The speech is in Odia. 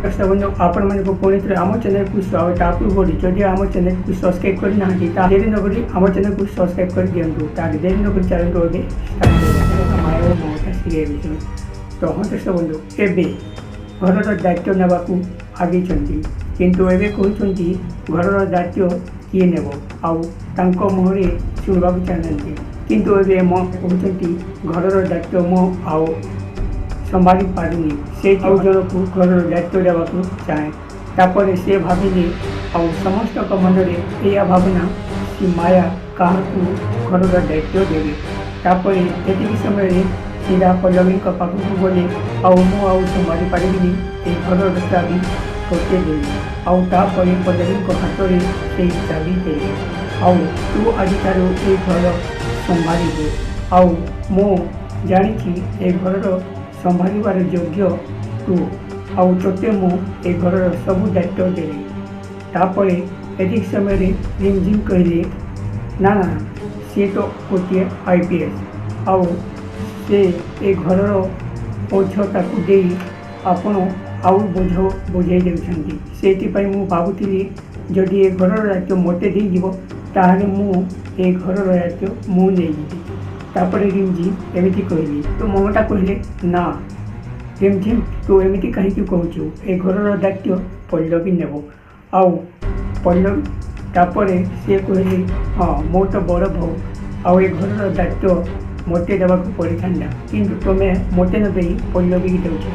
ବନ୍ଧୁ ଆପଣମାନଙ୍କୁ ପୁଣି ଥରେ ଆମ ଚ୍ୟାନେଲକୁ ସ୍ୱାଗତ। ତା ପୂର୍ବରୁ ଯଦି ଆମ ଚ୍ୟାନେଲକୁ ସବସ୍କ୍ରାଇବ୍ କରିନାହାନ୍ତି ତାହେଲେ ଡେରି ନକରି ଆମ ଚ୍ୟାନେଲକୁ ସବସ୍କ୍ରାଇବ୍ କରିଦିଅନ୍ତୁ। ତାହେଲେ ଡେରି ନକରି ଚାଲନ୍ତୁ ଏବେ ମାୟା ଓ ମମତା ସିରିଏଲ୍ ବିଷୟରେ। ତ ହଁ ଦର୍ଶକ ବନ୍ଧୁ, ଏବେ ଘରର ଦାୟିତ୍ୱ ନେବାକୁ ଆଗେଇଛନ୍ତି, କିନ୍ତୁ ଏବେ କହୁଛନ୍ତି ଘରର ଦାୟିତ୍ୱ କିଏ ନେବ, ଆଉ ତାଙ୍କ ମୁହଁରେ ଶୁଣିବାକୁ ଚାହୁଁନାହାନ୍ତି। କିନ୍ତୁ ଏବେ ମୋ କହୁଛନ୍ତି ଘରର ଦାୟିତ୍ୱ ମୁଁ ଆଉ ସମ୍ଭାଳି ପାରୁନି, ସେ ଆଉ ଜଣକୁ ଘରର ଦାୟିତ୍ୱ ଦେବାକୁ ଚାହେଁ। ତାପରେ ସେ ଭାବିଲେ, ଆଉ ସମସ୍ତଙ୍କ ମନରେ ଏଇଆ ଭାବନା କି ମାୟା କାହାକୁ ଘରର ଦାୟିତ୍ୱ ଦେବେ। ତାପରେ ଏତିକି ସମୟରେ ସିଧା ପଲ୍ଲବୀଙ୍କ ପାଖକୁ ଗଲେ, ଆଉ ମୁଁ ଆଉ ସମ୍ଭାଳି ପାରିବିନି, ଏ ଘରର ଚାବି ତୋତେ ଦେବି। ଆଉ ତାପରେ ପଲ୍ଲବୀଙ୍କ ହାତରେ ସେଇ ଚାବି ଦେଲେ, ଆଉ ତୁ ଆଜିଠାରୁ ଏ ଘର ସମ୍ଭାଳିବୁ, ଆଉ ମୁଁ ଜାଣିଛି ଏ ଘରର ସମ୍ଭାଳିବାର ଯୋଗ୍ୟ ତୁ, ଆଉ ତୋତେ ମୁଁ ଏ ଘରର ସବୁ ଦାୟିତ୍ୱ ଦେଲି। ତାପରେ ଏତିକି ସମୟରେ ରିମଝିମ୍ କହିଲେ, ନା ନା, ସିଏ ତ ଗୋଟିଏ IPS, ଆଉ ସେ ଏ ଘରର ବୋଝ ତାକୁ ଦେଇ ଆପଣ ଆଉ ବୋଝ ବୁଝେଇ ଦେଉଛନ୍ତି। ସେଇଥିପାଇଁ ମୁଁ ଭାବୁଥିଲି ଯଦି ଏ ଘରର ଦାୟିତ୍ୱ ମୋତେ ଦେଇଯିବ ତାହେଲେ ମୁଁ ଏ ଘରର ଦାୟିତ୍ୱ ମୁଁ ନେଇଯିବି। ତାପରେ ରିମଝିମ୍ ଏମିତି କହିଲି, ତ ମମତା କହିଲେ, ନା ରିମଝିମ୍, ତୁ ଏମିତି କାହିଁକି କହୁଛୁ? ଏ ଘରର ଦାୟିତ୍ୱ ପଲ୍ଲବୀ ନେବ। ଆଉ ପଲ୍ଲବୀ ତାପରେ ସିଏ କହିଲେ, ହଁ ମୁଁ ତ ବଡ଼ ବୋହୂ, ଆଉ ଏ ଘରର ଦାୟିତ୍ୱ ମୋତେ ଦେବାକୁ ପଡ଼ିଥାନ୍ତା, କିନ୍ତୁ ତୁମେ ମୋତେ ନ ଦେଇ ପଲ୍ଲବୀକି ଦେଉଛ।